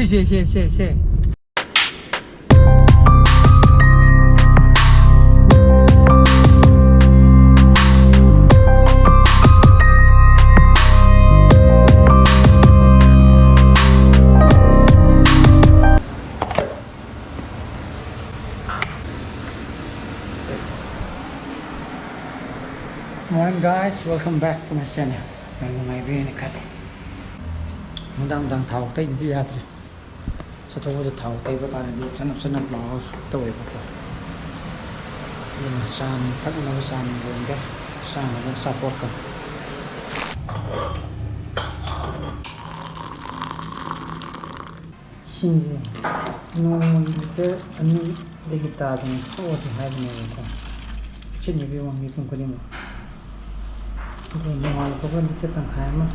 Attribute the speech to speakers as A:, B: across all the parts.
A: 谢。Morning guys, welcome back to my channel. My brain cut. Đang tháo tay đi ra rồi. Sao tôi có tháo tay với bạn đi chân nó tôi vậy thôi. Nhưng mà san thắt nó san luôn cái san nó support cả. Xin gì? Nông cái anh đi guitar thì không thì hay này thôi. Trên review mình cũng có đi mà. Rồi ngoài có bên cái tầng khai mà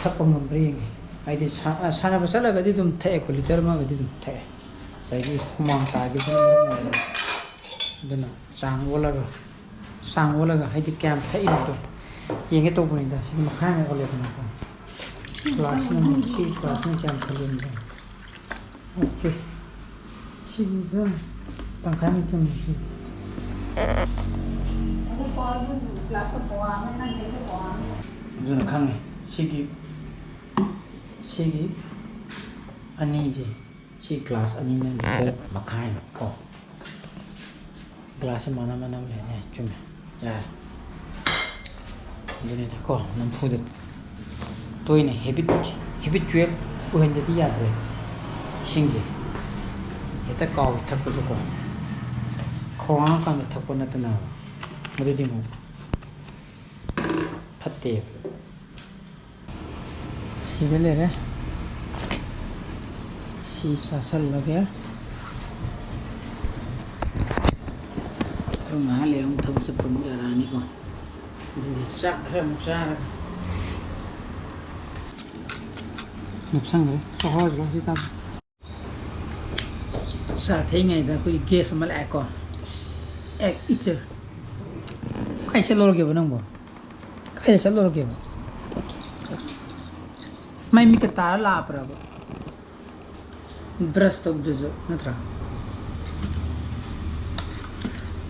A: thắc bằng ngầm riêng ai đi sana besar là cái gì tụm thẻ của liter mà cái gì tụm thẻ sai cái mang tài cái gì đó là sang vô là hay đi kèm thẻ nó thôi những cái tụm này đó xin mà khai mà có liền mà class nó chỉ class nó kèm thẻ liền rồi ok xin ra tầng khai mình chấm gì 이거는 강해 시기 아니지 시 글라스 아니면 막하이 거 글라스 많아면 해 좀 야 이제는 거 너무 푸드 또 있네 헤빗 쥐에 우현데디 야들 신기 이따 거 탁고 주고 코랑 가면 탁고 나타나 뭐지 뭐 팥대 시벨레래 시사살 लगे तो माले हम थम से पम रानी को चक्र मुचार नुकसान है बहुत लोग इतना साथ ही नहीं था कोई गैस मल एको एक इधर कैसे लोगे बनूंगा कैसे लोगे मैं मिक तारा ला पर अब ब्रश तो जो नत्रा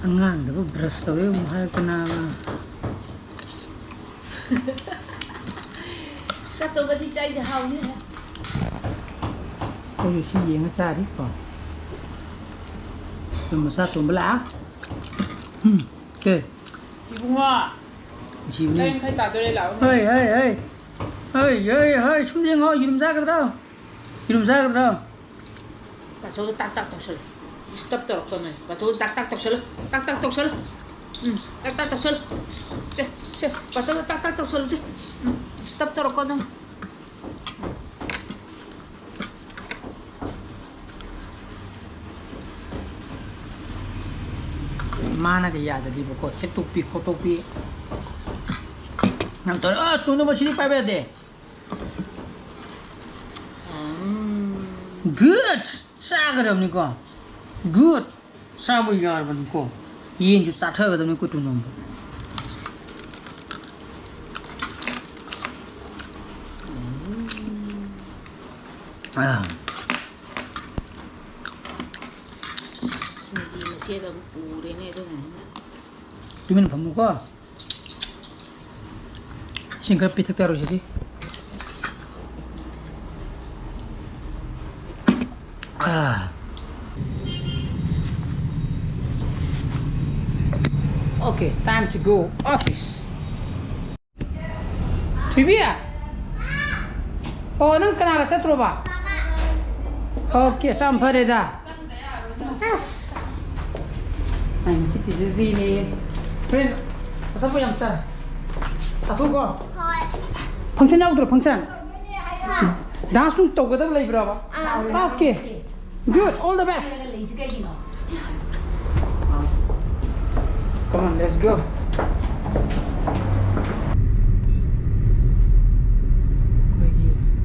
A: अंगांग दबो ब्रश तो ये मुहार कना
B: Satu basi cai jauh ni.
A: Oh isi yang besar ni kau. Cuma satu belah. Okay.
B: Ibu ngah.
A: Isi ni.
B: Lain kai tak tu le lau.
A: Hey, chúng riêng họ dùng ra cái đó. Dùng ra cái đó.
B: Bà số tak tok sel. Stop tok con này. Bà số tak tok sel. Tak tok sel. Tak tok sel. Se, bà số tak tok sel chứ. Stop tok con này. Mana cái nhà thì bố có chết topi. Nang tôi tụi nó mà xin phải về đây. Good. Sao cái đó này con? Good. Sao bây giờ mình con? Yên chú sát hơi cái đó này của tụi nó. Xe đồng củ đấy này thôi này.
A: Tụi mình phẩm có. Xin cái pizza taro gì? Okay, time to go office. Thoibi à? Oh, nang kenal saya terus pak. Okay, sampai dah. Yes. Anh xin tí gì nè. Friend, sao vậy em cha? Ta thu có. Function nào được function? Dance nung tàu cái đó lấy vào. Okay. Good, all the best. Come on, let's go.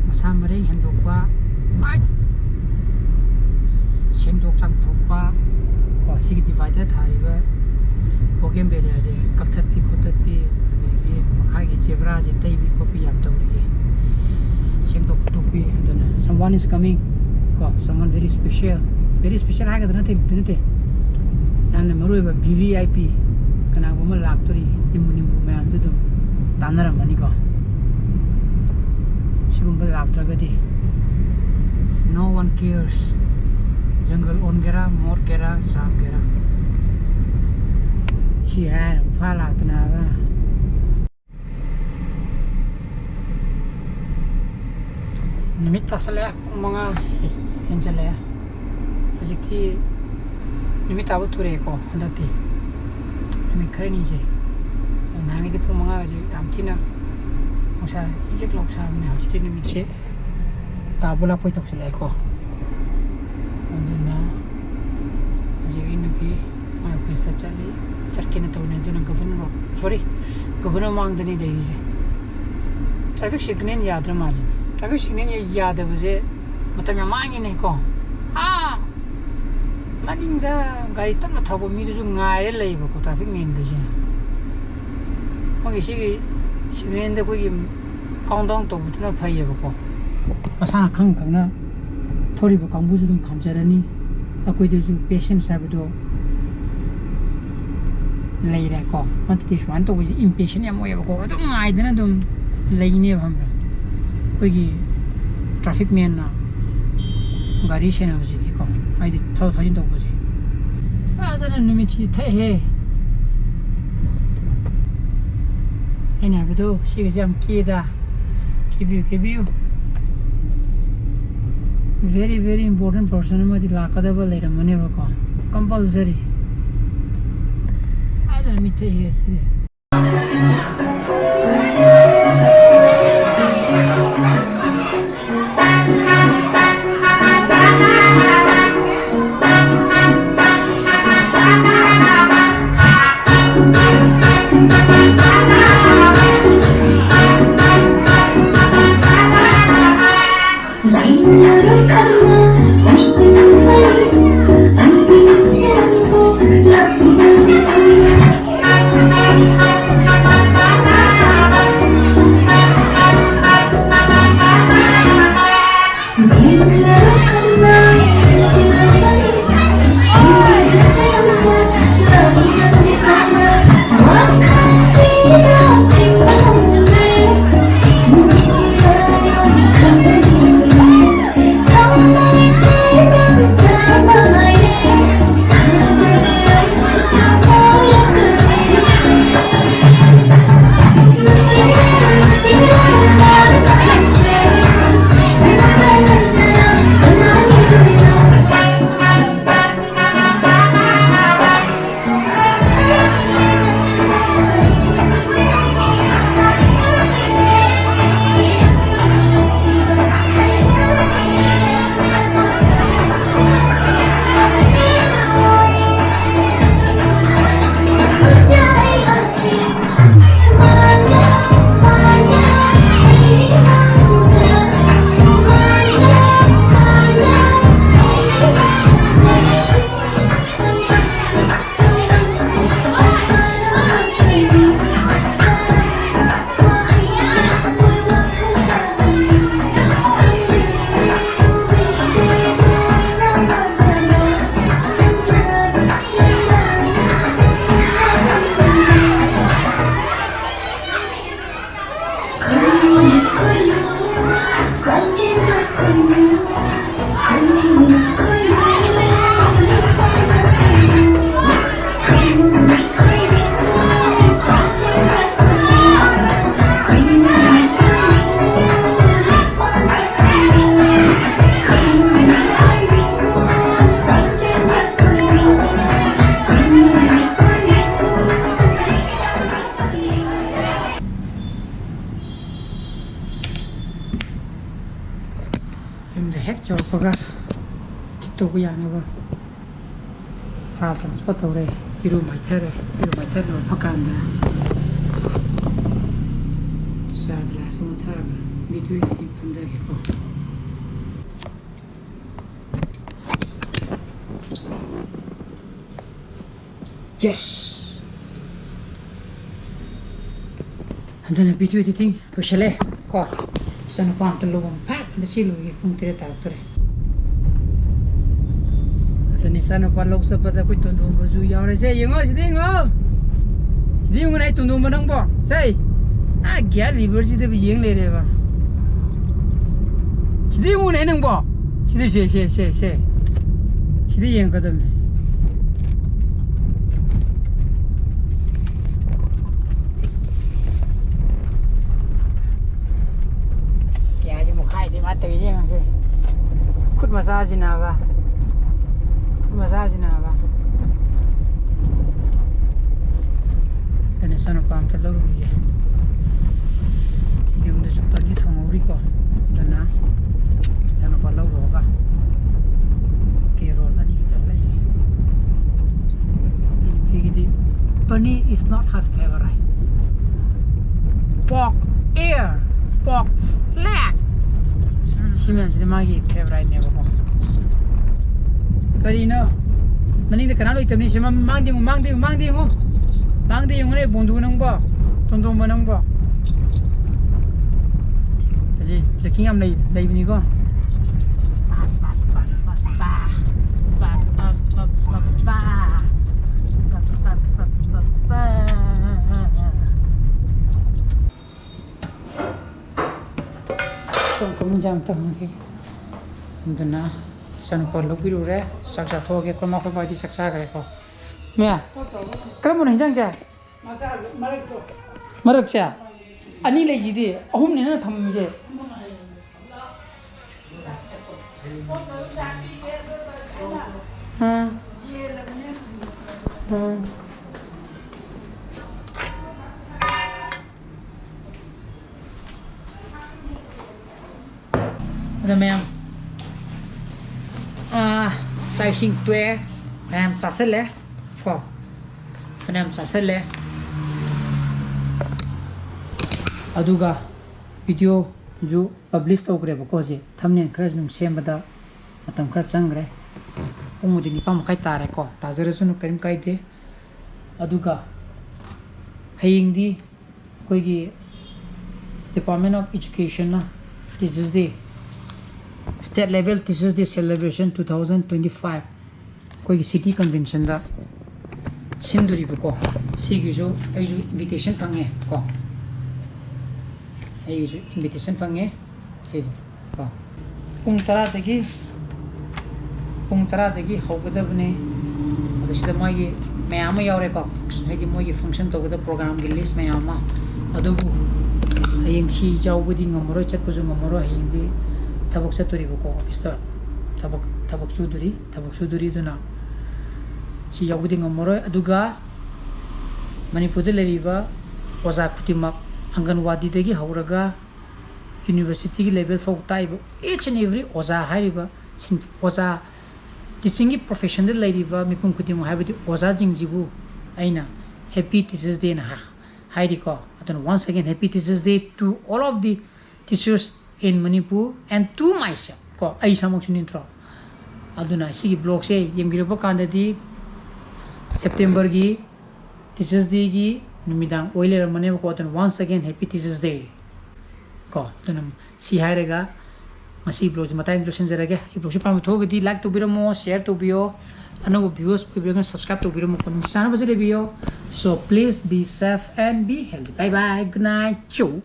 A: Masamari handok pa. Ai. Sendok sang thok pa. Ko sig divider thari ba. Program be re je. Kakthar pi khotat pi. Makhagi zebra je Thoibi copy am tawri seng tok topi aduna someone is coming ko someone very special haga dana te binute nan maru ba VVIP kana goma laktori nimbu me am dum tanara mani ko sigum ba laktra gadi no one cares jungle on gera mor gera sam gera she had phala tana ba nimit tasala mga enjala aziki nimit abu ture ko andati nimit khare ni je nangi de mga je amtina musa ijek lok sa ne hajiti nimit che tabula poi tok sala ko andina je ini bi ma pesta chali charkina to ne duna governor mang dani dai je traffic signal yadra mali traffic signal yada baze matam yamangi ne ko maninga gari tamna thabo mi du ngaire leiba ko traffic men ga jina magi sigi signal de ko gi countdown to bu na phai ba ko masana khang na thori ba kang bu ju dum khamjarani akoi de ju patient sa bu do leira ko mati shwan to bu impatient ya mo ya ko dum ngai dana dum leine bham ko gi traffic men na gari shena bu ji ko ai di thau thajin to bu ji ajana nimi chi the he ena bu do shi ga jam ki da kibiu very important person ma di lakada ba leira mane ba ko compulsory ajana mi the he to ku ya na ba fa transport ore iru mai there no phakanda sa glass mo thara between the punda ke ko yes aduna video editing loisale ko isang pang talong pat na silo kung tira tare aduna isang palog sa pada ko tundong bazu yaure se yengo sidingo nai tundong manang bo sei gya liver si de yeng le re ba sidingo nai nang bo sidi se sidi yeng ka dam Atau ini yang sih, foot massage napa, dan sana pam terlalu dia, yang tu super ni thong ori ko, dan na sana palau roga, kerol ani kita lagi, ini begini, paneer is not her favorite, pork ear, pork leg. Simen sih magi favorite nih bapak. Karina, mana ini kenal itu nih siapa mang dia nih bundu nang ba, tonton nang ba. Jadi sekian am lay ini ko. Kamu jam tak lagi, entah sana perlu biru re, saksa thok ke kalau mau bagi saksa kare ko, mea, kerana mana jang ja, marak cia, ani lagi di, ahum ni na tham je, ada memang sizing tuh memang sasel le, kok, memang sasel le. Aduga video ju publish tau kere bako je, thumbnail kerja nung share bada, atam kerja cangre, umudi ni pam kai tare ko, tazer sunu kerim kai de, aduga, haying di, koi gi Department of Education na, this is the state level, this is the celebration 2025 koi city convention da sinduri ko sigi jo ai invitation pange ko ai invitation pange je ko pung tara dagi hogada bne adishda mai mayama yaure ko hedi moi function to gada program gi list mayama adubu ayeng si jawbudi ngamoro chat puju ngamoro hindi tabak saturi buko office tabak suduri tu na si yagudi ngamoro aduga Manipur de leriba oza kutimak anganwadi degi hauraga university level folk taibo each and every oza hariba sin oza teaching profession de leriba mipum kutim habiti oza jingjibu aina happy teachers day na hairiko aton once again happy teachers day to all of the teachers in Manipur and to myself ko ai samok sunin tro aduna sigi blog se yemgiro kanda di September gi Teachers Day gi numidang oiler mane ko ton once again happy Teachers Day ko tunam si hairega masi blog mata introduction jarage i blog pam thogdi like to biramo share to bio anago viewers ko bigan subscribe to biramo kon sana bazile bio so please be safe and be healthy bye bye good night ciao